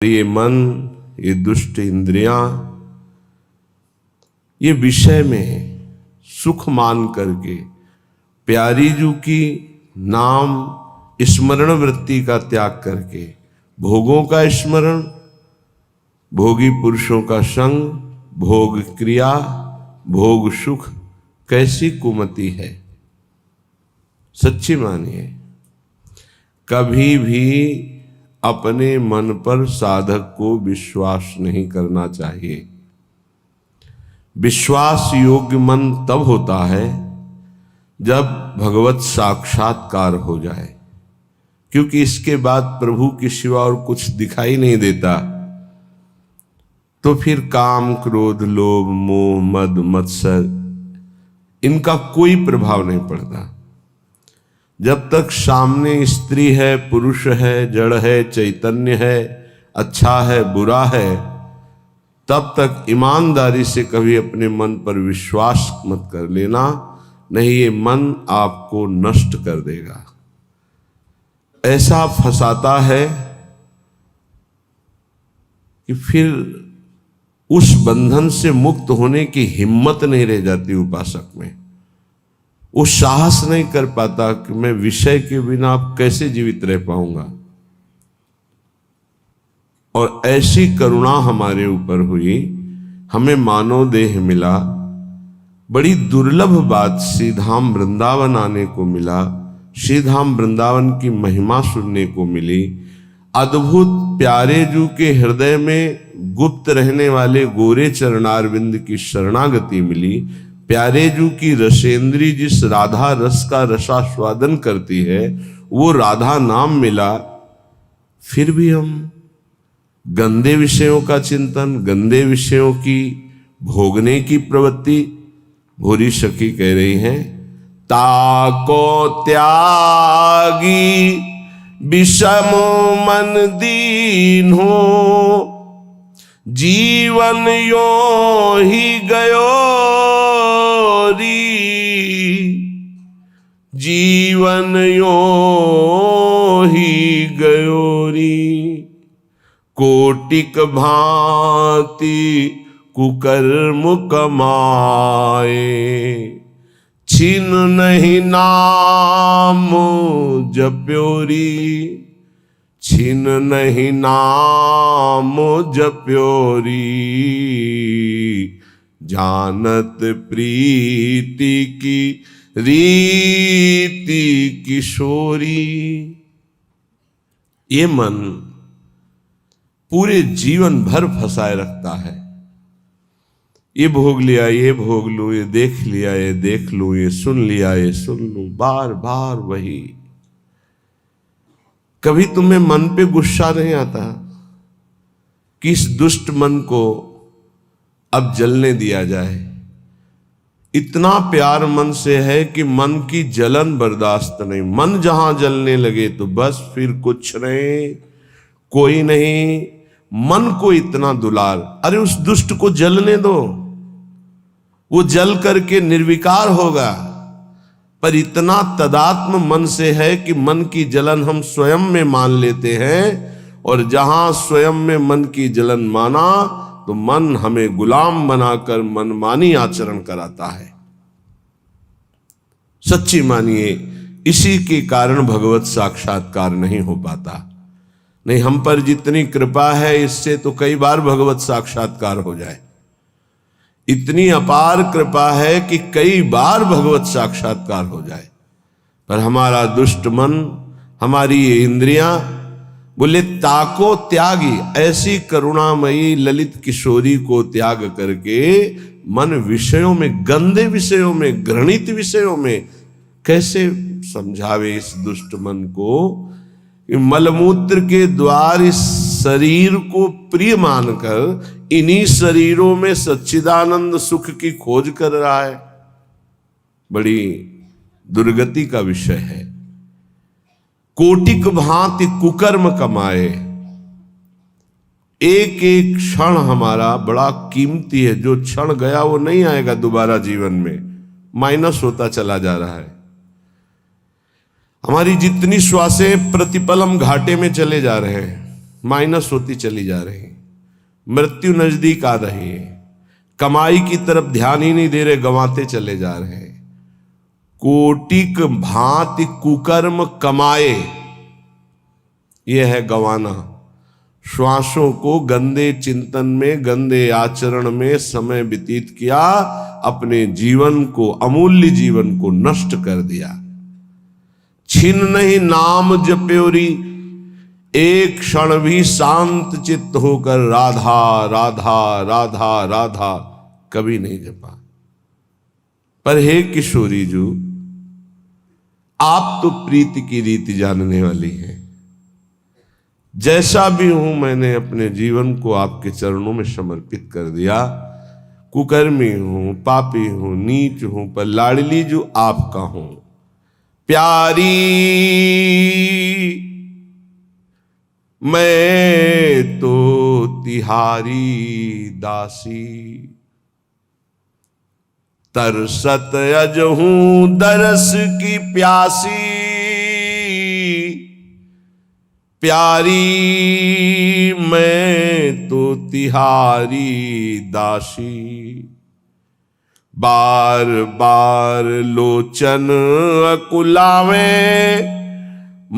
ये मन, ये दुष्ट इंद्रियां, ये विषय में सुख मान करके प्यारी जू की नाम स्मरण वृत्ति का त्याग करके भोगों का स्मरण, भोगी पुरुषों का संग, भोग क्रिया, भोग सुख कैसी कुमति है। सच्ची मानिए, कभी भी अपने मन पर साधक को विश्वास नहीं करना चाहिए। विश्वास योग्य मन तब होता है जब भगवत साक्षात्कार हो जाए, क्योंकि इसके बाद प्रभु के सिवा और कुछ दिखाई नहीं देता। तो फिर काम, क्रोध, लोभ, मोह, मद, मत्सर इनका कोई प्रभाव नहीं पड़ता। जब तक सामने स्त्री है, पुरुष है, जड़ है, चैतन्य है, अच्छा है, बुरा है, तब तक ईमानदारी से कभी अपने मन पर विश्वास मत कर लेना, नहीं ये मन आपको नष्ट कर देगा। ऐसा फंसाता है कि फिर उस बंधन से मुक्त होने की हिम्मत नहीं रह जाती उपासक में। वो साहस नहीं कर पाता कि मैं विषय के बिना अब कैसे जीवित रह पाऊंगा। और ऐसी करुणा हमारे ऊपर हुई, हमें मानव देह मिला, बड़ी दुर्लभ बात, श्रीधाम वृंदावन आने को मिला, श्रीधाम वृंदावन की महिमा सुनने को मिली, अद्भुत प्यारे जू के हृदय में गुप्त रहने वाले गोरे चरणारविंद की शरणागति मिली, प्यारे जू की रसेंद्री जिस राधा रस का रसास्वादन करती है वो राधा नाम मिला। फिर भी हम गंदे विषयों का चिंतन, गंदे विषयों की भोगने की प्रवृत्ति, भूरी सखी कह रही हैं, ताको त्यागी विषम मन दीन हो, जीवन यो ही गयो री, जीवन यो ही गयो री। कोटिक भांति कुकर्म कमाए, छिन नहीं नाम जप्योरी, छिन नहीं नाम जप्योरी, जानत प्रीति की रीति किशोरी। ये मन पूरे जीवन भर फंसाए रखता है। ये भोग लिया, ये भोग लूं, ये देख लिया, ये देख लूं, ये सुन लिया, ये सुन लूं, बार बार वही। कभी तुम्हें मन पे गुस्सा नहीं आता कि इस दुष्ट मन को अब जलने दिया जाए? इतना प्यार मन से है कि मन की जलन बर्दाश्त नहीं। मन जहां जलने लगे तो बस फिर कुछ नहीं, कोई नहीं। मन को इतना दुलार, अरे उस दुष्ट को जलने दो, वो जल करके निर्विकार होगा। पर इतना तदात्म मन से है कि मन की जलन हम स्वयं में मान लेते हैं, और जहां स्वयं में मन की जलन माना तो मन हमें गुलाम बनाकर मनमानी आचरण कराता है। सच्ची मानिए, इसी के कारण भगवत साक्षात्कार नहीं हो पाता। नहीं, हम पर जितनी कृपा है इससे तो कई बार भगवत साक्षात्कार हो जाए। इतनी अपार कृपा है कि कई बार भगवत साक्षात्कार हो जाए, पर हमारा दुष्ट मन, हमारी ये इंद्रियां बोले ताको त्यागी। ऐसी करुणामयी ललित किशोरी को त्याग करके मन विषयों में, गंदे विषयों में, घृणित विषयों में कैसे समझावे इस दुष्ट मन को? मलमूत्र के द्वार इस शरीर को प्रिय मानकर इन्हीं शरीरों में सच्चिदानंद सुख की खोज कर रहा है। बड़ी दुर्गति का विषय है। कोटिक भांति कुकर्म कमाए। एक एक क्षण हमारा बड़ा कीमती है। जो क्षण गया वो नहीं आएगा दोबारा जीवन में, माइनस होता चला जा रहा है। हमारी जितनी श्वासें प्रतिपल हम घाटे में चले जा रहे हैं। माइनस होती चली जा रही है, मृत्यु नजदीक आ रही है, कमाई की तरफ ध्यान ही नहीं दे रहे, गंवाते चले जा रहे हैं। कोटिक भांति कुकर्म कमाए, यह है गंवाना। श्वासों को गंदे चिंतन में, गंदे आचरण में समय व्यतीत किया, अपने जीवन को, अमूल्य जीवन को नष्ट कर दिया। छिन नहीं नाम जप्योरी, एक क्षण भी शांत चित्त होकर राधा राधा राधा राधा कभी नहीं जपा। पर हे किशोरी जी, आप तो प्रीति की रीति जानने वाली हैं। जैसा भी हूं, मैंने अपने जीवन को आपके चरणों में समर्पित कर दिया। कुकर्मी हूं, पापी हूं, नीच हूं, पर लाडली जो आपका हूं। प्यारी मैं तो तिहारी दासी, तरसत अज हूं दरस की प्यासी। प्यारी मैं तो तिहारी दासी, बार बार लोचन अकुलावे,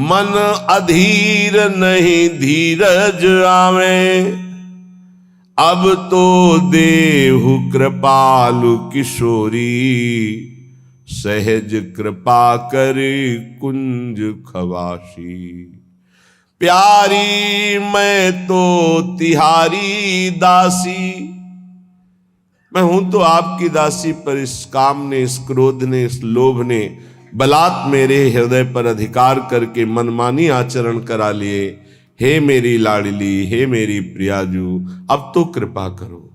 मन अधीर नहीं धीरज आवे। अब तो देहु कृपालु किशोरी, सहज कृपा कर कुंज खवासी। प्यारी मैं तो तिहारी दासी, मैं हूं तो आपकी दासी, पर इस काम ने, इस क्रोध ने, इस लोभ ने बलात् मेरे हृदय पर अधिकार करके मनमानी आचरण करा लिए। हे मेरी लाडली, हे मेरी प्रियाजू, अब तो कृपा करो,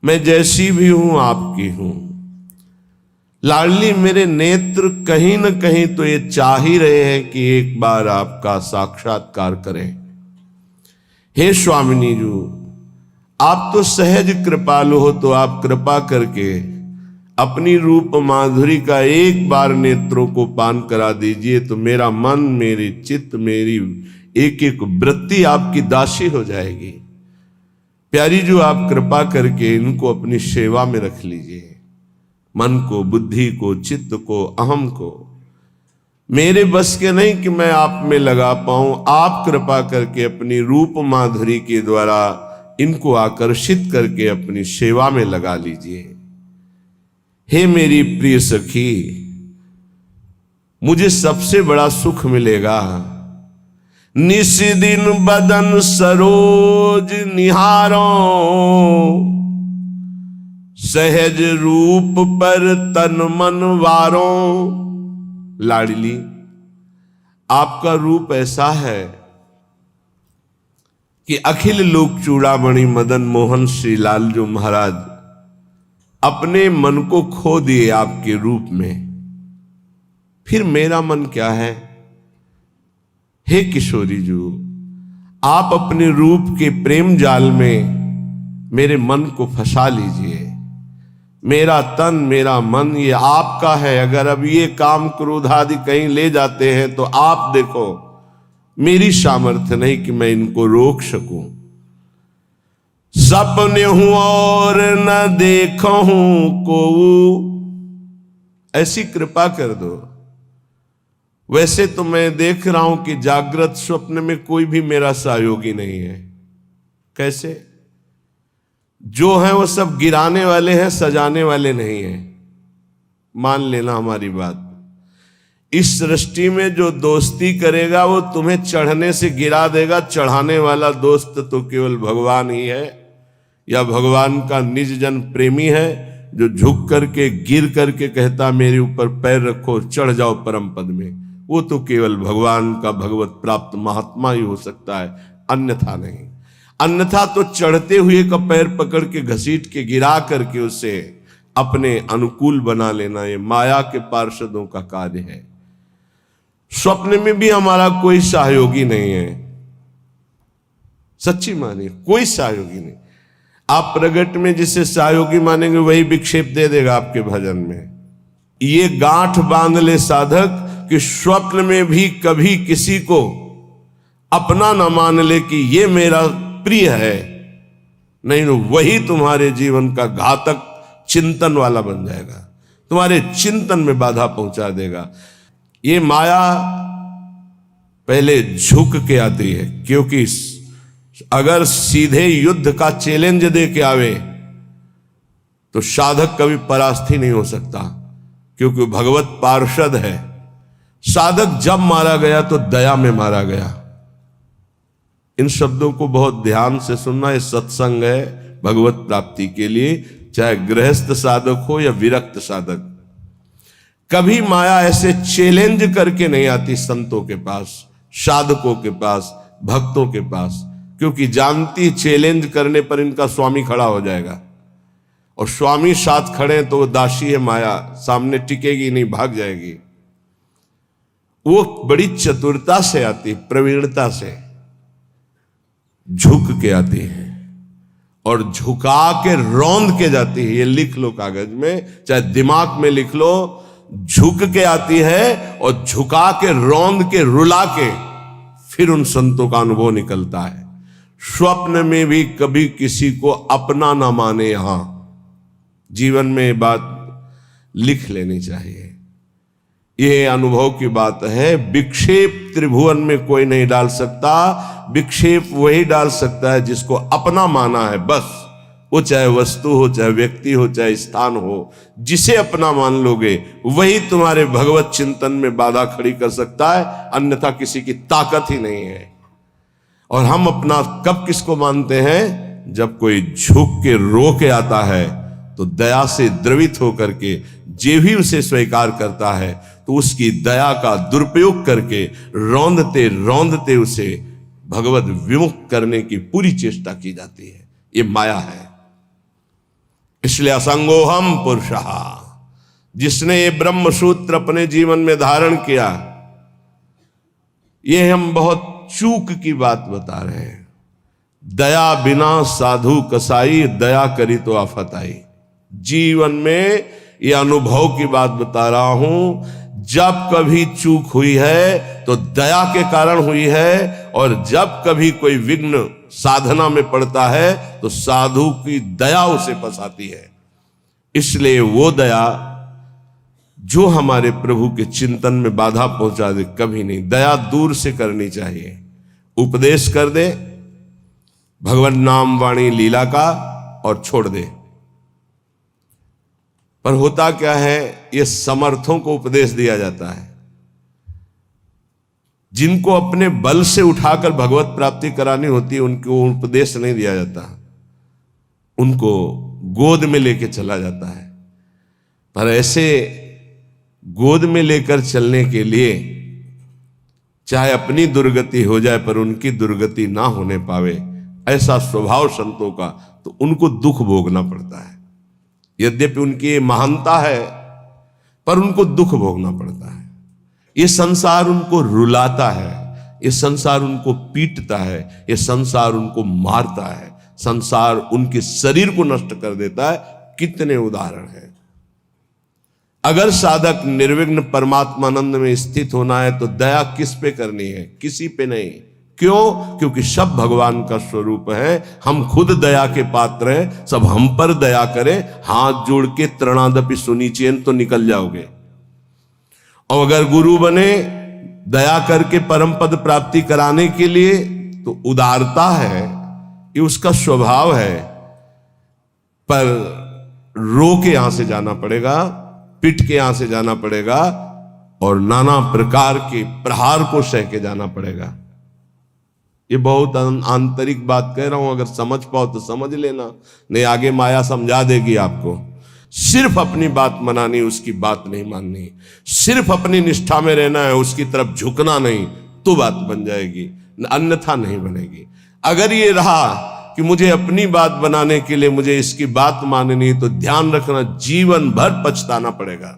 मैं जैसी भी हूं आपकी हूं। लाडली, मेरे नेत्र कहीं न कहीं तो ये चाह ही रहे हैं कि एक बार आपका साक्षात्कार करें। हे स्वामिनी जी, आप तो सहज कृपालु हो, तो आप कृपा करके अपनी रूप माधुरी का एक बार नेत्रों को पान करा दीजिए, तो मेरा मन, मेरी चित्त, मेरी एक एक वृत्ति आपकी दासी हो जाएगी। प्यारी जो, आप कृपा करके इनको अपनी सेवा में रख लीजिए। मन को, बुद्धि को, चित्त को, अहम को। मेरे बस के नहीं कि मैं आप में लगा पाऊं, आप कृपा करके अपनी रूप माधुरी के द्वारा इनको आकर्षित करके अपनी सेवा में लगा लीजिए। हे मेरी प्रिय सखी, मुझे सबसे बड़ा सुख मिलेगा निस दिन बदन सरोज निहारो, सहज रूप पर तन मन वारो। लाडली, आपका रूप ऐसा है कि अखिल लोक चूड़ामणि मदन मोहन श्री लालजू महाराज अपने मन को खो दिए आपके रूप में। फिर मेरा मन क्या है? हे किशोरी जी, आप अपने रूप के प्रेम जाल में मेरे मन को फंसा लीजिए। मेरा तन, मेरा मन ये आपका है। अगर अब ये काम क्रोध आदि कहीं ले जाते हैं तो आप देखो, मेरी सामर्थ्य नहीं कि मैं इनको रोक सकूं। सपने हूं और न देखो हूं को, ऐसी कृपा कर दो। वैसे तो मैं देख रहा हूं कि जागृत स्वप्न में कोई भी मेरा सहयोगी नहीं है। कैसे? जो है वो सब गिराने वाले हैं, सजाने वाले नहीं हैं। मान लेना हमारी बात। इस सृष्टि में जो दोस्ती करेगा वो तुम्हें चढ़ने से गिरा देगा। चढ़ाने वाला दोस्त तो केवल भगवान ही है, या भगवान का निज जन प्रेमी है, जो झुक करके, गिर करके कहता मेरे ऊपर पैर रखो, चढ़ जाओ परम पद में। वो तो केवल भगवान का भगवत प्राप्त महात्मा ही हो सकता है, अन्यथा नहीं। अन्यथा तो चढ़ते हुए का पैर पकड़ के घसीट के गिरा करके उसे अपने अनुकूल बना लेना, ये माया के पार्षदों का कार्य है। स्वप्न में भी हमारा कोई सहयोगी नहीं है, सच्ची मानिए, कोई सहयोगी नहीं। आप प्रगट में जिसे सहयोगी मानेंगे वही विक्षेप दे देगा आपके भजन में। ये गांठ बांध ले साधक कि स्वप्न में भी कभी किसी को अपना ना मान ले कि ये मेरा प्रिय है, नहीं तो वही तुम्हारे जीवन का घातक चिंतन वाला बन जाएगा, तुम्हारे चिंतन में बाधा पहुंचा देगा। ये माया पहले झुक के आती है, क्योंकि अगर सीधे युद्ध का चैलेंज दे के आवे तो साधक कभी परास्त ही नहीं हो सकता, क्योंकि भगवत पार्षद है। साधक जब मारा गया तो दया में मारा गया। इन शब्दों को बहुत ध्यान से सुनना। ये सत्संग है भगवत प्राप्ति के लिए, चाहे गृहस्थ साधक हो या विरक्त साधक। कभी माया ऐसे चैलेंज करके नहीं आती संतों के पास, साधकों के पास, भक्तों के पास, क्योंकि जानती चैलेंज करने पर इनका स्वामी खड़ा हो जाएगा, और स्वामी साथ खड़े तो वो दासी है माया, सामने टिकेगी नहीं, भाग जाएगी। वो बड़ी चतुरता से आती, प्रवीणता से झुक के आती है और झुका के रौंद के जाती है। ये लिख लो कागज में, चाहे दिमाग में लिख लो। झुक के आती है और झुका के रौंद के रुला के फिर उन संतों का अनुभव निकलता है। स्वप्न में भी कभी किसी को अपना ना माने। यहां जीवन में ये बात लिख लेनी चाहिए। ये अनुभव की बात है। विक्षेप त्रिभुवन में कोई नहीं डाल सकता। विक्षेप वही डाल सकता है जिसको अपना माना है, बस। वो चाहे वस्तु हो, चाहे व्यक्ति हो, चाहे स्थान हो, जिसे अपना मान लोगे वही तुम्हारे भगवत चिंतन में बाधा खड़ी कर सकता है, अन्यथा किसी की ताकत ही नहीं है। और हम अपना कब किसको मानते हैं? जब कोई झुक के रो के आता है तो दया से द्रवित होकर के जे भी उसे स्वीकार करता है तो उसकी दया का दुरुपयोग करके रौंदते रौंदते उसे भगवत विमुख करने की पूरी चेष्टा की जाती है। ये माया है। इसलिए असंगोहम पुरुषः, जिसने ये ब्रह्म सूत्र अपने जीवन में धारण किया, ये हम बहुत चूक की बात बता रहे हैं। दया बिना साधु कसाई, दया करी तो आफत आई। जीवन में ये अनुभव की बात बता रहा हूं। जब कभी चूक हुई है तो दया के कारण हुई है, और जब कभी कोई विघ्न साधना में पड़ता है तो साधु की दया उसे फंसाती है। इसलिए वो दया जो हमारे प्रभु के चिंतन में बाधा पहुंचा दे, कभी नहीं। दया दूर से करनी चाहिए। उपदेश कर दे भगवान नाम वाणी लीला का और छोड़ दे। पर होता क्या है, ये समर्थों को उपदेश दिया जाता है। जिनको अपने बल से उठाकर भगवत प्राप्ति करानी होती है उनको उपदेश नहीं दिया जाता, उनको गोद में लेके चला जाता है। पर ऐसे गोद में लेकर चलने के लिए चाहे अपनी दुर्गति हो जाए पर उनकी दुर्गति ना होने पावे, ऐसा स्वभाव संतों का, तो उनको दुख भोगना पड़ता है। यद्यपि उनकी महानता है पर उनको दुख भोगना पड़ता है। ये संसार उनको रुलाता है, ये संसार उनको पीटता है, ये संसार उनको मारता है, संसार उनके शरीर को नष्ट कर देता है। कितने उदाहरण हैं। अगर साधक निर्विघ्न परमात्मानंद में स्थित होना है तो दया किस पे करनी है? किसी पे नहीं। क्यों? क्योंकि सब भगवान का स्वरूप है। हम खुद दया के पात्र हैं। सब हम पर दया करें, हाथ जोड़ के तृणादपि सुनिचेन तो निकल जाओगे। और अगर गुरु बने दया करके परम पद प्राप्ति कराने के लिए, तो उदारता है, ये उसका स्वभाव है। पर रो के यहां से जाना पड़ेगा, पिट के यहां से जाना पड़ेगा, और नाना प्रकार के प्रहार को सह के जाना पड़ेगा। ये बहुत आंतरिक बात कह रहा हूं, अगर समझ पाओ तो समझ लेना, नहीं आगे माया समझा देगी आपको। सिर्फ अपनी बात मनानी, उसकी बात नहीं माननी। सिर्फ अपनी निष्ठा में रहना है, उसकी तरफ झुकना नहीं, तो बात बन जाएगी, अन्यथा नहीं बनेगी। अगर ये रहा कि मुझे अपनी बात बनाने के लिए मुझे इसकी बात माननी, तो ध्यान रखना जीवन भर पछताना पड़ेगा,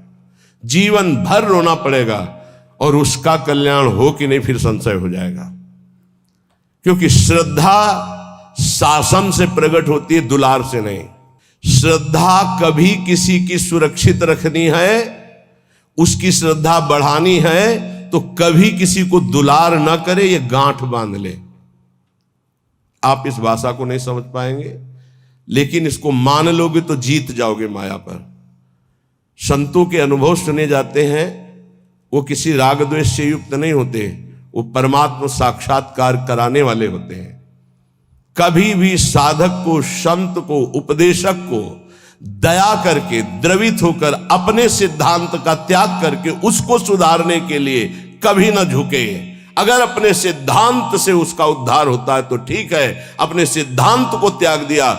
जीवन भर रोना पड़ेगा, और उसका कल्याण हो कि नहीं फिर संशय हो जाएगा। क्योंकि श्रद्धा शासन से प्रकट होती है, दुलार से नहीं। श्रद्धा कभी किसी की सुरक्षित रखनी है, उसकी श्रद्धा बढ़ानी है, तो कभी किसी को दुलार ना करे, ये गांठ बांध ले। आप इस भाषा को नहीं समझ पाएंगे, लेकिन इसको मान लोगे तो जीत जाओगे माया पर। संतों के अनुभव सुने जाते हैं, वो किसी राग द्वेष से युक्त नहीं होते, वो परमात्मा साक्षात्कार कराने वाले होते हैं। कभी भी साधक को, संत को, उपदेशक को दया करके, द्रवित होकर, अपने सिद्धांत का त्याग करके उसको सुधारने के लिए कभी ना झुके। अगर अपने सिद्धांत से उसका उद्धार होता है तो ठीक है, अपने सिद्धांत को त्याग दिया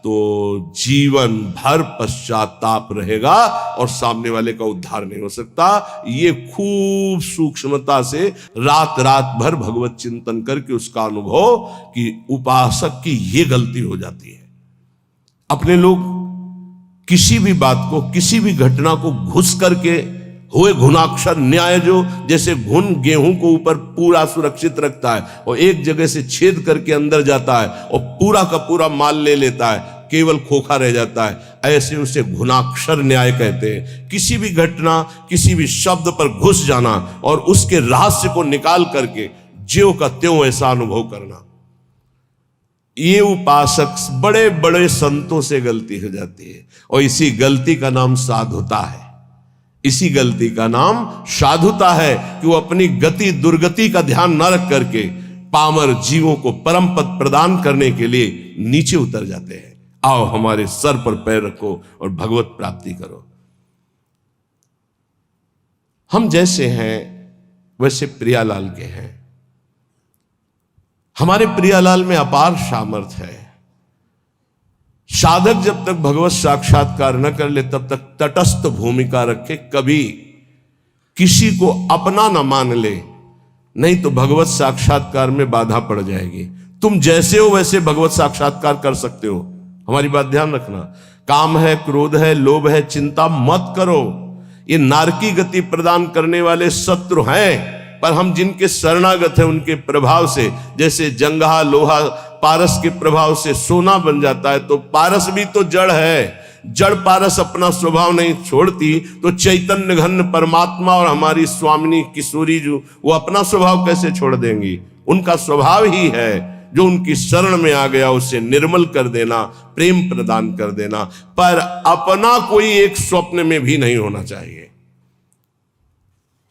तो जीवन भर पश्चाताप रहेगा और सामने वाले का उद्धार नहीं हो सकता। ये खूब सूक्ष्मता से रात रात भर भगवत चिंतन करके उसका अनुभव कि उपासक की ये गलती हो जाती है। अपने लोग किसी भी बात को, किसी भी घटना को घुस करके हुए घुनाक्षर न्याय, जो जैसे घुन गेहूं को ऊपर पूरा सुरक्षित रखता है और एक जगह से छेद करके अंदर जाता है और पूरा का पूरा माल ले लेता है, केवल खोखा रह जाता है, ऐसे उसे घुनाक्षर न्याय कहते हैं। किसी भी घटना, किसी भी शब्द पर घुस जाना और उसके रहस्य को निकाल करके ज्यों का त्यों ऐसा अनुभव करना, ये उपासक बड़े बड़े संतों से गलती हो जाती है। और इसी गलती का नाम साधुता है। इसी गलती का नाम साधुता है कि वो अपनी गति दुर्गति का ध्यान न रख करके पामर जीवों को परम पद प्रदान करने के लिए नीचे उतर जाते हैं। आओ हमारे सर पर पैर रखो और भगवत प्राप्ति करो। हम जैसे हैं वैसे प्रियालाल के हैं। हमारे प्रियालाल में अपार सामर्थ्य है। साधक जब तक भगवत साक्षात्कार न कर ले तब तक तटस्थ भूमिका रखे, कभी किसी को अपना न मान ले, नहीं तो भगवत साक्षात्कार में बाधा पड़ जाएगी। तुम जैसे हो वैसे भगवत साक्षात्कार कर सकते हो। हमारी बात ध्यान रखना। काम है, क्रोध है, लोभ है, चिंता मत करो। ये नारकी गति प्रदान करने वाले शत्रु हैं, पर हम जिनके शरणागत हैं उनके प्रभाव से, जैसे जंगहा लोहा पारस के प्रभाव से सोना बन जाता है, तो पारस भी तो जड़ है। जड़ पारस अपना स्वभाव नहीं छोड़ती तो चैतन्य घन परमात्मा और हमारी स्वामिनी किशोरी जो, वो अपना स्वभाव कैसे छोड़ देंगी? उनका स्वभाव ही है, जो उनकी शरण में आ गया उसे निर्मल कर देना, प्रेम प्रदान कर देना। पर अपना कोई एक स्वप्न में भी नहीं होना चाहिए।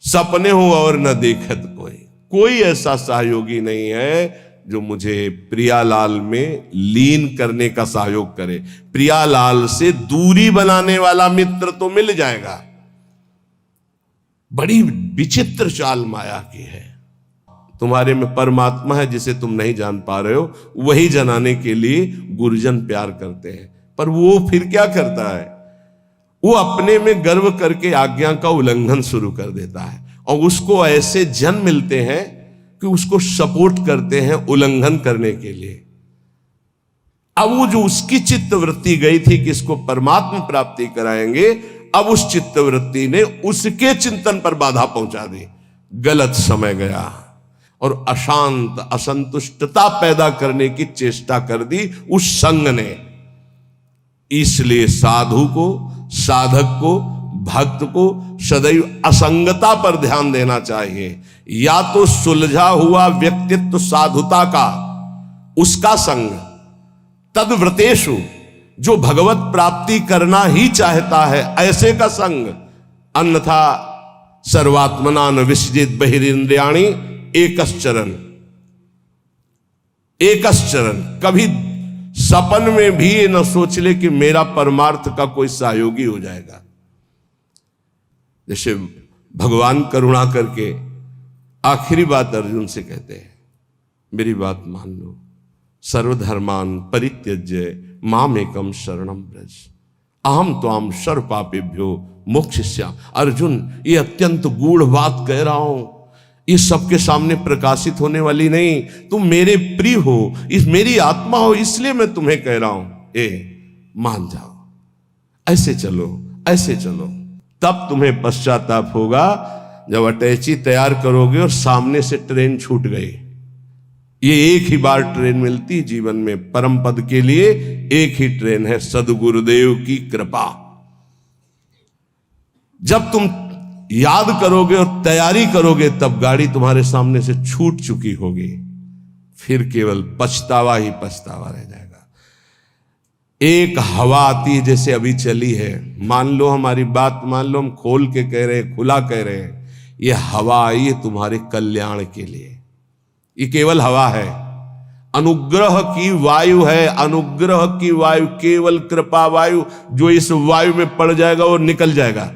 सपने हो और न देखत कोई ऐसा सहयोगी नहीं है जो मुझे प्रियालाल में लीन करने का सहयोग करे। प्रियालाल से दूरी बनाने वाला मित्र तो मिल जाएगा। बड़ी विचित्र चाल माया की है। तुम्हारे में परमात्मा है जिसे तुम नहीं जान पा रहे हो, वही जनाने के लिए गुरुजन प्यार करते हैं। पर वो फिर क्या करता है? वो अपने में गर्व करके आज्ञा का उल्लंघन शुरू कर देता है और उसको ऐसे जन मिलते हैं कि उसको सपोर्ट करते हैं उल्लंघन करने के लिए। अब वो जो उसकी चित्तवृत्ति गई थी कि इसको परमात्मा प्राप्ति कराएंगे, अब उस चित्तवृत्ति ने उसके चिंतन पर बाधा पहुंचा दी। गलत समय गया और अशांत असंतुष्टता पैदा करने की चेष्टा कर दी उस संग ने। इसलिए साधु को, साधक को, भक्त को सदैव असंगता पर ध्यान देना चाहिए। या तो सुलझा हुआ व्यक्तित्व साधुता का, उसका संग, तद्व्रतेषु, जो भगवत प्राप्ति करना ही चाहता है ऐसे का संग, अन्यथा सर्वात्मना न विसजित बहिरिंद्रियाणि एकश्चरण। एकश्चरण, कभी सपन में भी ये न सोच ले कि मेरा परमार्थ का कोई सहयोगी हो जाएगा। जैसे भगवान करुणा करके आखिरी बात अर्जुन से कहते हैं, मेरी बात मान लो, सर्वधर्मान परित्यज्य मामेकम शरणम व्रज अहम त्वाम सर्व पापेभ्यो मोक्षयिष्यामि। अर्जुन, ये अत्यंत गूढ़ बात कह रहा हूं, ये सबके सामने प्रकाशित होने वाली नहीं। तुम मेरे प्रिय हो, इस मेरी आत्मा हो, इसलिए मैं तुम्हें कह रहा हूं, मान जाओ, ऐसे चलो, ऐसे चलो। तब तुम्हें पश्चाताप होगा जब अटैची तैयार करोगे और सामने से ट्रेन छूट गई। ये एक ही बार ट्रेन मिलती जीवन में, परम पद के लिए एक ही ट्रेन है, सद्गुरुदेव की कृपा। जब तुम याद करोगे और तैयारी करोगे तब गाड़ी तुम्हारे सामने से छूट चुकी होगी, फिर केवल पछतावा ही पछतावा रह जाएगा। एक हवा आती है जैसे अभी चली है, मान लो हमारी बात मान लो, हम खोल के कह रहे हैं, खुला कह रहे हैं, ये हवा आई है तुम्हारे कल्याण के लिए। ये केवल हवा है, अनुग्रह की वायु है, अनुग्रह की वायु, केवल कृपा वायु। जो इस वायु में पड़ जाएगा वो निकल जाएगा।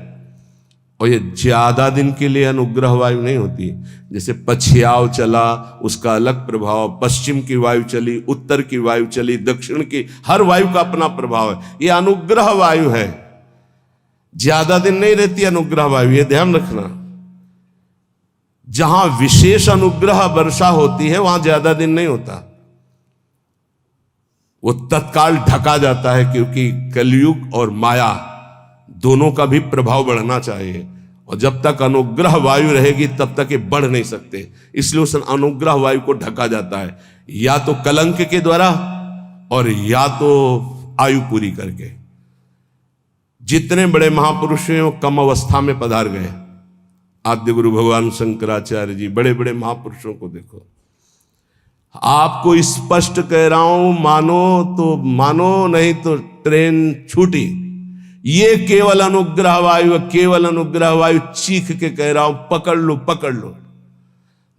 और ये ज्यादा दिन के लिए अनुग्रह वायु नहीं होती। जैसे पछियाव चला उसका अलग प्रभाव, पश्चिम की वायु चली, उत्तर की वायु चली, दक्षिण की, हर वायु का अपना प्रभाव है। ये अनुग्रह वायु है, ज्यादा दिन नहीं रहती अनुग्रह वायु, ये ध्यान रखना। जहां विशेष अनुग्रह वर्षा होती है वहां ज्यादा दिन नहीं होता, वो तत्काल ढका जाता है, क्योंकि कलयुग और माया दोनों का भी प्रभाव बढ़ना चाहिए। और जब तक अनुग्रह वायु रहेगी तब तक ये बढ़ नहीं सकते, इसलिए उस अनुग्रह वायु को ढका जाता है, या तो कलंक के द्वारा और या तो आयु पूरी करके। जितने बड़े महापुरुष हैं वो कम अवस्था में पधार गए। आद्य गुरु भगवान शंकराचार्य जी, बड़े बड़े महापुरुषों को देखो। आपको स्पष्ट कह रहा हूं, मानो तो मानो, नहीं तो ट्रेन छूटी। ये केवल अनुग्रह वायु, केवल अनुग्रह वायु, चीख के कह रहा हूं, पकड़ लो पकड़ लो,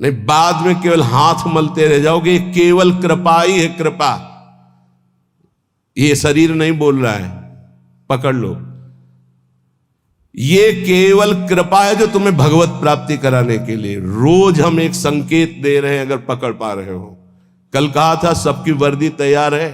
नहीं बाद में केवल हाथ मलते रह जाओगे। केवल कृपा ही है, कृपा। ये शरीर नहीं बोल रहा है, पकड़ लो। ये केवल कृपा है जो तुम्हें भगवत प्राप्ति कराने के लिए। रोज हम एक संकेत दे रहे हैं, अगर पकड़ पा रहे हो। कल कहा था सबकी वर्दी तैयार है,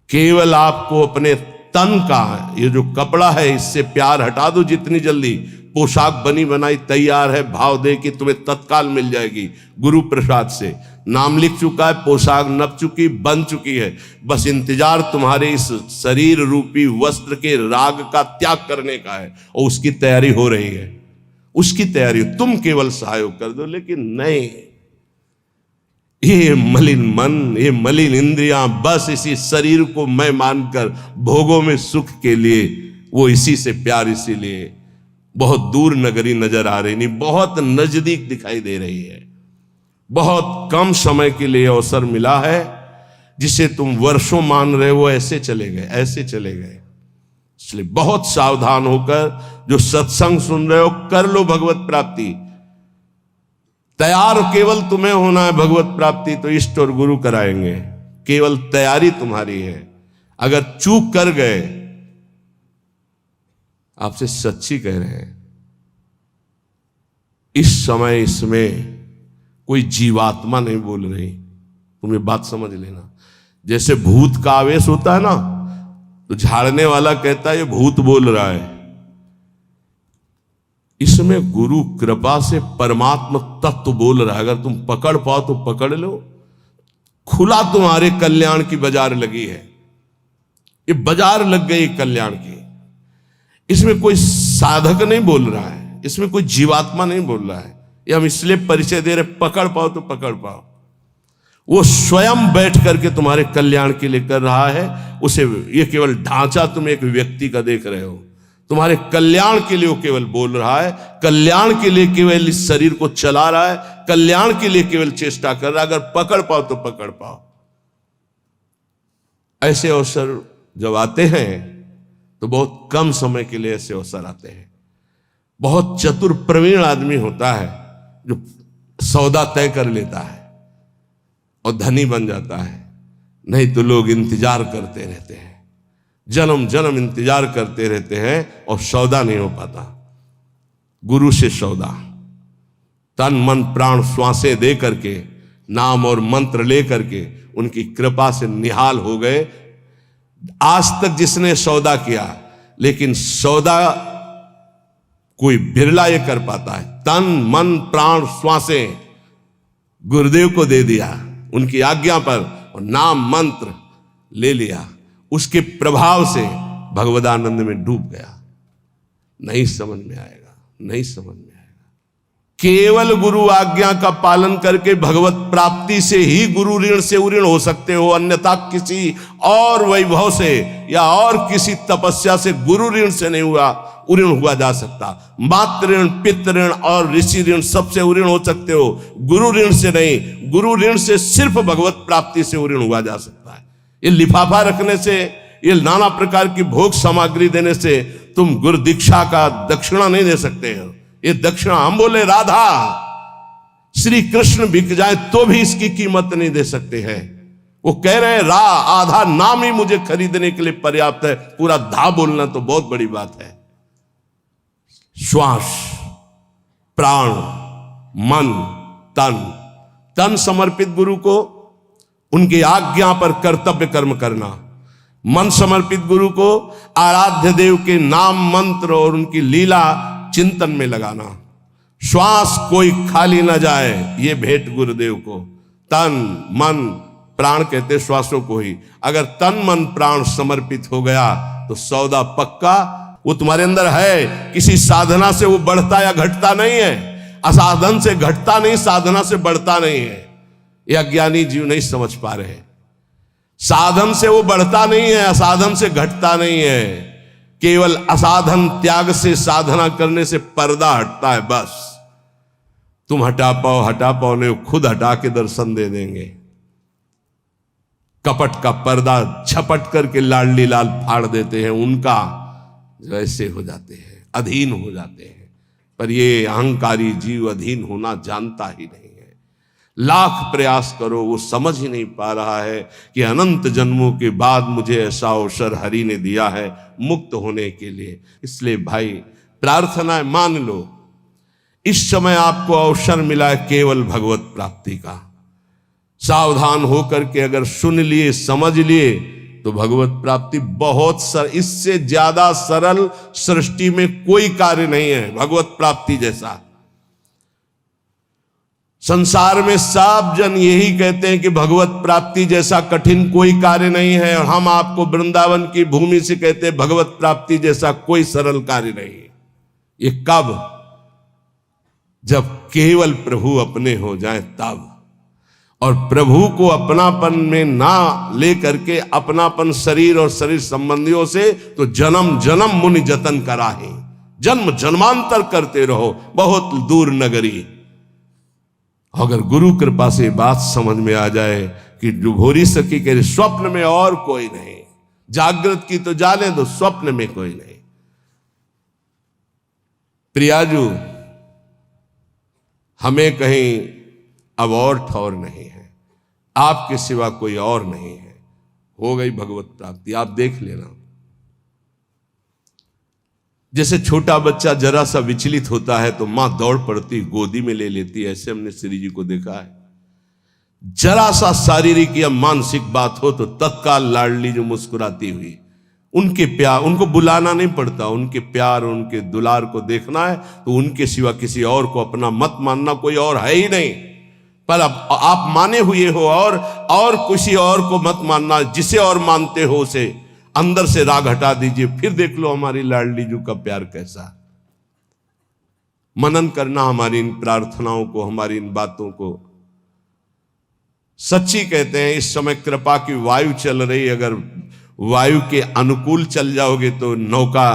केवल आपको अपने तन का ये जो कपड़ा है इससे प्यार हटा दो जितनी जल्दी। पोशाक बनी बनाई तैयार है, भाव दे कि तुम्हें तत्काल मिल जाएगी गुरु प्रसाद से। नाम लिख चुका है, पोशाक नप चुकी, बन चुकी है, बस इंतजार तुम्हारे इस शरीर रूपी वस्त्र के राग का त्याग करने का है, और उसकी तैयारी हो रही है। उसकी तैयारी तुम केवल सहयोग कर दो। लेकिन नहीं, ये मलिन मन, ये मलिन इंद्रियां बस इसी शरीर को मैं मानकर भोगों में सुख के लिए, वो इसी से प्यार, इसीलिए बहुत दूर नगरी नजर आ रही नहीं, बहुत नजदीक दिखाई दे रही है। बहुत कम समय के लिए अवसर मिला है, जिसे तुम वर्षों मान रहे हो, ऐसे चले गए, ऐसे चले गए। इसलिए बहुत सावधान होकर जो सत्संग सुन रहे हो, कर लो भगवत प्राप्ति। तैयार केवल तुम्हें होना है भगवत प्राप्ति, तो इष्ट और गुरु कराएंगे। केवल तैयारी तुम्हारी है। अगर चूक कर गए, आपसे सच्ची कह रहे हैं, इस समय इसमें कोई जीवात्मा नहीं बोल रही। तुम ये बात समझ लेना। जैसे भूत का आवेश होता है ना, तो झाड़ने वाला कहता है ये भूत बोल रहा है। इसमें गुरु कृपा से परमात्मा तत्व बोल रहा है। अगर तुम पकड़ पाओ तो पकड़ लो। खुला तुम्हारे कल्याण की बाजार लगी है, ये बाजार लग गई कल्याण की। इसमें कोई साधक नहीं बोल रहा है, इसमें कोई जीवात्मा नहीं बोल रहा है। ये हम इसलिए परिचय दे रहे, पकड़ पाओ तो पकड़ पाओ। वो स्वयं बैठ करके तुम्हारे कल्याण के लिए कर रहा है। उसे ये केवल ढांचा तुम एक व्यक्ति का देख रहे हो, तुम्हारे कल्याण के लिए वो केवल बोल रहा है। कल्याण के लिए केवल इस शरीर को चला रहा है, कल्याण के लिए केवल चेष्टा कर रहा है। अगर पकड़ पाओ तो पकड़ पाओ। ऐसे अवसर जब आते हैं तो बहुत कम समय के लिए ऐसे अवसर आते हैं। बहुत चतुर प्रवीण आदमी होता है जो सौदा तय कर लेता है और धनी बन जाता है, नहीं तो लोग इंतजार करते रहते हैं, जन्म जन्म इंतजार करते रहते हैं और सौदा नहीं हो पाता। गुरु से सौदा, तन मन प्राण श्वासें दे करके, नाम और मंत्र ले करके, उनकी कृपा से निहाल हो गए। आज तक जिसने सौदा किया, लेकिन सौदा कोई बिरला ये कर पाता है। तन मन प्राण श्वासें गुरुदेव को दे दिया उनकी आज्ञा पर, और नाम मंत्र ले लिया, उसके प्रभाव से भगवदानंद में डूब गया। नहीं समझ में आएगा, नहीं समझ में आएगा। केवल गुरु आज्ञा का पालन करके भगवत प्राप्ति से ही गुरु ऋण से उऋण हो सकते हो, अन्यथा किसी और वैभव से या और किसी तपस्या से गुरु ऋण से नहीं उऋण हुआ जा सकता। मातृ ऋण, पितृ ऋण और ऋषि ऋण सबसे उऋण हो सकते हो, गुरु ऋण से नहीं। गुरु ऋण से सिर्फ भगवत प्राप्ति से उऋण हुआ जा सकता है। ये लिफाफा रखने से, ये नाना प्रकार की भोग सामग्री देने से तुम गुरु दीक्षा का दक्षिणा नहीं दे सकते हो। ये दक्षिणा हम बोले राधा श्री कृष्ण बिक जाए तो भी इसकी कीमत नहीं दे सकते हैं। वो कह रहे हैं आधा नाम ही मुझे खरीदने के लिए पर्याप्त है, पूरा धा बोलना तो बहुत बड़ी बात है। श्वास, प्राण, मन, तन समर्पित गुरु को, उनकी आज्ञा पर कर्तव्य कर्म करना। मन समर्पित गुरु को आराध्य देव के नाम मंत्र और उनकी लीला चिंतन में लगाना। श्वास कोई खाली ना जाए, ये भेंट गुरुदेव को। तन मन प्राण कहते श्वासों को ही। अगर तन मन प्राण समर्पित हो गया तो सौदा पक्का। वो तुम्हारे अंदर है, किसी साधना से वो बढ़ता या घटता नहीं है। असाधन से घटता नहीं, साधना से बढ़ता नहीं है। ये अज्ञानी जीव नहीं समझ पा रहे। साधन से वो बढ़ता नहीं है, असाधन से घटता नहीं है। केवल असाधन त्याग से साधना करने से पर्दा हटता है, बस। तुम हटा पाओ नहीं, खुद हटा के दर्शन दे देंगे। कपट का पर्दा झपट करके लाडली लाल फाड़ देते हैं, उनका वैसे हो जाते हैं, अधीन हो जाते हैं। पर ये अहंकारी जीव अधीन होना जानता ही नहीं है। लाख प्रयास करो, वो समझ ही नहीं पा रहा है कि अनंत जन्मों के बाद मुझे ऐसा अवसर हरि ने दिया है मुक्त होने के लिए। इसलिए भाई प्रार्थना है, मान लो इस समय आपको अवसर मिला है केवल भगवत प्राप्ति का। सावधान होकर के अगर सुन लिए, समझ लिए तो भगवत प्राप्ति बहुत इससे ज्यादा सरल सृष्टि में कोई कार्य नहीं है भगवत प्राप्ति जैसा। संसार में सब जन यही कहते हैं कि भगवत प्राप्ति जैसा कठिन कोई कार्य नहीं है, और हम आपको वृंदावन की भूमि से कहते हैं भगवत प्राप्ति जैसा कोई सरल कार्य नहीं है। ये कब? जब केवल प्रभु अपने हो जाए तब। और प्रभु को अपनापन में ना ले करके अपनापन शरीर और शरीर संबंधियों से तो जन्म जन्म मुनि जतन कराहे, जन्म जन्मांतर करते रहो बहुत दूर नगरी। अगर गुरु कृपा से बात समझ में आ जाए कि डुभोरी सखी के स्वप्न में और कोई नहीं, जागृत की तो जाने दो, स्वप्न में कोई नहीं। प्रियाजू, हमें कहीं अब और ठौर नहीं है, आपके सिवा कोई और नहीं है। हो गई भगवत प्राप्ति, आप देख लेना। जैसे छोटा बच्चा जरा सा विचलित होता है तो मां दौड़ पड़ती, गोदी में ले लेती है, ऐसे हमने श्री जी को देखा है। जरा सा शारीरिक या मानसिक बात हो तो तत्काल लाडली जो मुस्कुराती हुई, उनके प्यार, उनको बुलाना नहीं पड़ता, उनके प्यार उनके दुलार को देखना है तो उनके सिवा किसी और को अपना मत मानना, कोई और है ही नहीं। पर अब आप माने हुए हो और किसी और को मत मानना, जिसे और मानते हो उसे अंदर से राग हटा दीजिए, फिर देख लो हमारी लाडली जू का प्यार कैसा। मनन करना हमारी इन प्रार्थनाओं को, हमारी इन बातों को। सच्ची कहते हैं इस समय कृपा की वायु चल रही, अगर वायु के अनुकूल चल जाओगे तो नौका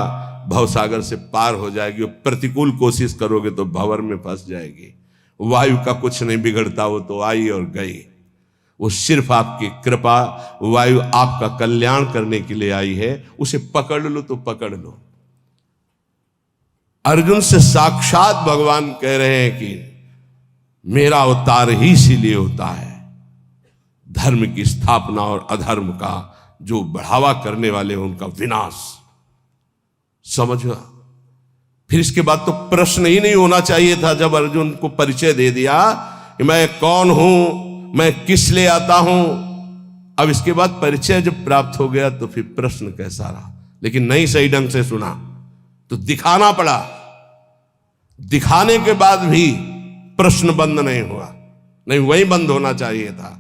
भवसागर से पार हो जाएगी, प्रतिकूल कोशिश करोगे तो भंवर में फंस जाएगी। वायु का कुछ नहीं बिगड़ता, वो तो आई और गई। वो सिर्फ आपकी कृपा, वायु आपका कल्याण करने के लिए आई है, उसे पकड़ लो तो पकड़ लो। अर्जुन से साक्षात भगवान कह रहे हैं कि मेरा अवतार ही इसीलिए होता है, धर्म की स्थापना और अधर्म का जो बढ़ावा करने वाले उनका विनाश। समझो, फिर इसके बाद तो प्रश्न ही नहीं होना चाहिए था जब अर्जुन को परिचय दे दिया कि मैं कौन हूं, मैं किस लिए आता हूं। अब इसके बाद परिचय जब प्राप्त हो गया तो फिर प्रश्न कैसा रहा, लेकिन नहीं सही ढंग से सुना तो दिखाना पड़ा। दिखाने के बाद भी प्रश्न बंद नहीं हुआ, नहीं वही बंद होना चाहिए था।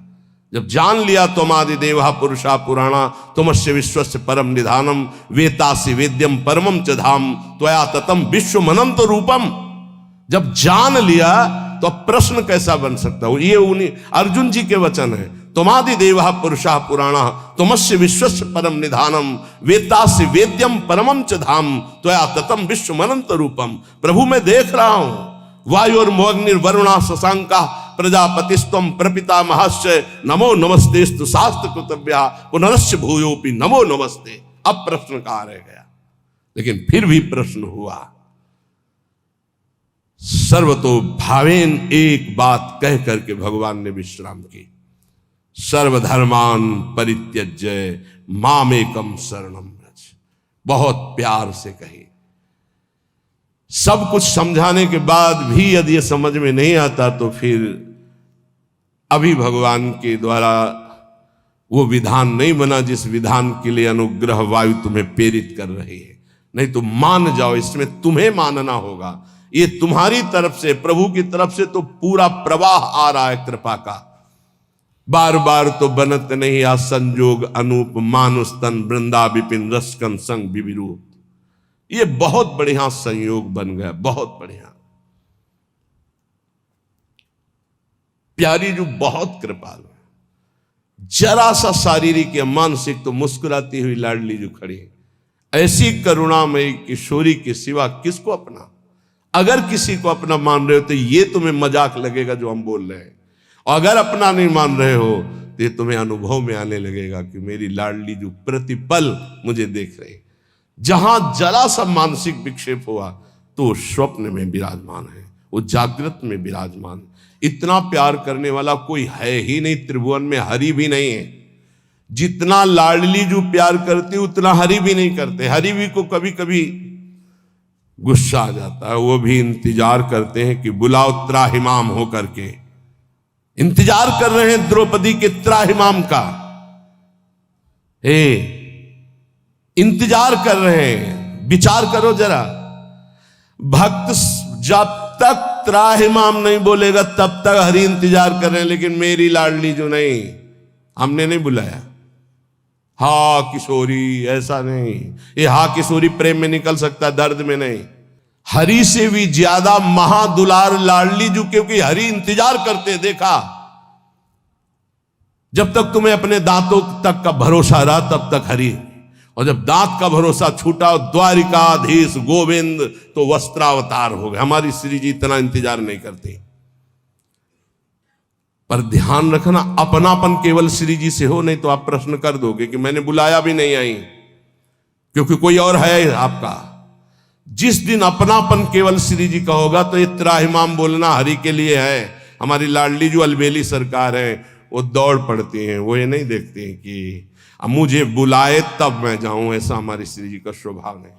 जब जान लिया त्वमादि देवा पुरुषा पुराणा तुमस्य विश्वस्य परम निधानम वेतासि वेद्यम परमम च धाम त्वया ततम विश्वमनंत रूपम। जब जान लिया तो अब प्रश्न कैसा बन सकता है? ये उन्हीं अर्जुन जी के वचन है, तुमादि देवा पुरुषा पुराणा तुमस्य विश्वस्य परम निधानम वेदास्य वेद्यम परमम च धाम त्वया ततम विश्व अनंत रूपम। प्रभु मैं देख रहा हूं वायुर्मोग्निर्वरुणा शशांका प्रजापतिस्तम प्रपिता महस्य नमो नमस्तेस्तु शास्त्र कृतव्या पुनरस्य भूयोपि नमो नमस्ते। अब प्रश्न कहां रह गया? लेकिन फिर भी प्रश्न हुआ। सर्वतो भावेन एक बात कह करके भगवान ने विश्राम की, सर्वधर्मान परित्यज्य मामेकम शरणम व्रज। बहुत प्यार से कही। सब कुछ समझाने के बाद भी यदि ये समझ में नहीं आता तो फिर अभी भगवान के द्वारा वो विधान नहीं बना जिस विधान के लिए अनुग्रह वायु तुम्हें प्रेरित कर रही है। नहीं तो मान जाओ, इसमें तुम्हें मानना होगा। ये तुम्हारी तरफ से, प्रभु की तरफ से तो पूरा प्रवाह आ रहा है कृपा का। बार बार तो बनत नहीं आ संजोग अनूप मानुष तन वृंदा विपिन रसकन संग विविरूप। ये बहुत बढ़िया संयोग बन गया, बहुत बढ़िया। प्यारी जो बहुत कृपालु है, जरा सा शारीरिक या मानसिक तो मुस्कुराती हुई लाडली जो खड़ी है। ऐसी करुणामयी किशोरी के सिवा किसको अपना? अगर किसी को अपना मान रहे हो तो ये तुम्हें मजाक लगेगा जो हम बोल रहे हैं, और अगर अपना नहीं मान रहे हो तो ये तुम्हें अनुभव में आने लगेगा कि मेरी लाडली जो प्रतिपल मुझे देख रही। जहां जरा सा मानसिक विक्षेप हुआ तो स्वप्न में विराजमान है, वो जागृत में विराजमान। इतना प्यार करने वाला कोई है ही नहीं त्रिभुवन में, हरि भी नहीं है। जितना लाडली जो प्यार करती उतना हरि भी नहीं करते। हरि भी को कभी कभी गुस्सा आ जाता है, वो भी इंतजार करते हैं कि बुलाओ त्राहिमाम हो करके। इंतजार कर रहे हैं द्रौपदी के त्राहिमाम का, इंतजार कर रहे हैं। विचार करो जरा, भक्त जब तक त्राहिमाम नहीं बोलेगा तब तक हरि इंतजार कर रहे हैं, लेकिन मेरी लाडली जो नहीं, हमने नहीं बुलाया। हा किशोरी, ऐसा नहीं। ये हा किशोरी प्रेम में निकल सकता है, दर्द में नहीं। हरि से भी ज्यादा महादुलार लाडली जो, क्योंकि हरि इंतजार करते देखा। जब तक तुम्हें अपने दांतों तक का भरोसा रहा तब तक हरि, और जब दांत का भरोसा छूटा द्वारिकाधीश गोविंद तो वस्त्रावतार हो गए। हमारी श्री जी इतना इंतजार नहीं करती। पर ध्यान रखना, अपनापन केवल श्री जी से हो, नहीं तो आप प्रश्न कर दोगे कि मैंने बुलाया भी नहीं आई, क्योंकि कोई और है आपका। जिस दिन अपनापन केवल श्री जी का होगा तो ये त्राहिमाम बोलना हरि के लिए है। हमारी लाडली जो अलबेली सरकार है वो दौड़ पड़ती हैं, वो ये नहीं देखती हैं कि अब मुझे बुलाए तब मैं जाऊं, ऐसा हमारी श्री जी का स्वभाव नहीं।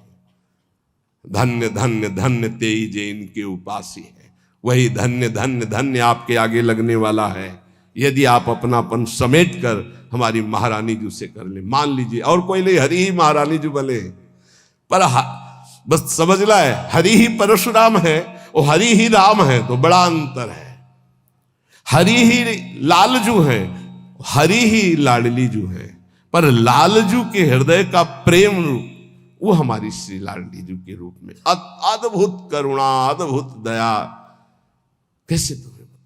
धन्य धन्य धन्य तेई जे इनके उपासी है, वही धन्य धन्य धन्य आपके आगे लगने वाला है, यदि आप अपनापन समेट कर हमारी महारानी जी से कर ले। मान लीजिए और कोई नहीं, हरि ही महारानी जी बने। पर बस समझ ला है, हरि ही परशुराम है और हरि ही राम है, तो बड़ा अंतर है। हरि ही लालजू है, हरि ही लाडली जू है। पर लालजू के हृदय का प्रेम वो हमारी श्री लाडली जू के रूप में अद्भुत करुणा, अद्भुत दया। कैसे तुम्हें बताए?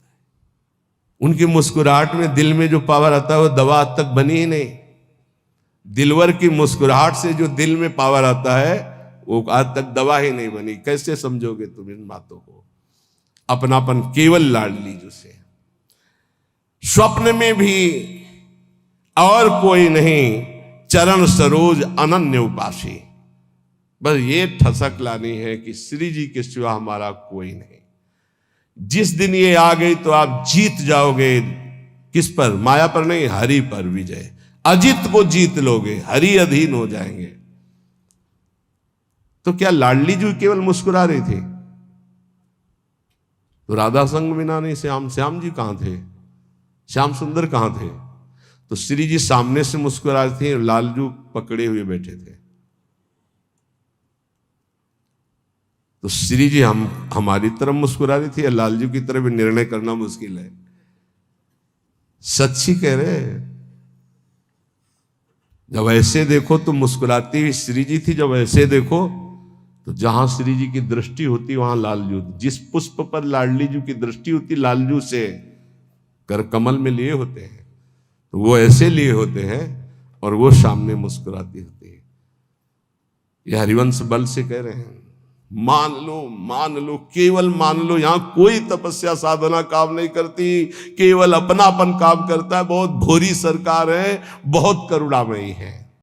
उनकी मुस्कुराहट में दिल में जो पावर आता है वो दवा आज तक बनी ही नहीं। दिलवर की मुस्कुराहट से जो दिल में पावर आता है वो आज तक दवा ही नहीं बनी। कैसे समझोगे तुम इन बातों को? अपनापन केवल लाडली जू से। स्वप्न में भी और कोई नहीं, चरण सरोज अनन्य उपासी। बस ये ठसक लानी है कि श्री जी के सिवा हमारा कोई नहीं। जिस दिन ये आ गई तो आप जीत जाओगे। किस पर? माया पर नहीं, हरि पर विजय। अजित को जीत लोगे, हरि अधीन हो जाएंगे। तो क्या लाडली जी केवल मुस्कुरा रही थी? तो राधा संग बिना नहीं श्याम, श्याम जी कहां थे? श्याम सुंदर कहां थे? तो श्री जी सामने से मुस्कुरा रही थी, लालजू पकड़े हुए बैठे थे। तो श्री जी हमारी तरफ मुस्कुरा रही थी या लालजू की तरफ? निर्णय करना मुश्किल है। सच्ची कह रहे, जब ऐसे देखो तो मुस्कुराती हुई श्री जी थी, जब ऐसे देखो तो जहां श्री जी की दृष्टि होती वहां लालजू, जिस पुष्प पर लाडली जी की दृष्टि होती लालजू से कर कमल में लिए होते हैं, तो वो ऐसे लिए होते हैं और वो सामने मुस्कुराती होती है। ये हरिवंश बल से कह रहे हैं, मान लो, केवल मान लो। यहां कोई तपस्या साधना काम नहीं करती, केवल अपनापन काम करता है। बहुत भोरी सरकार है, बहुत करुणामयी है।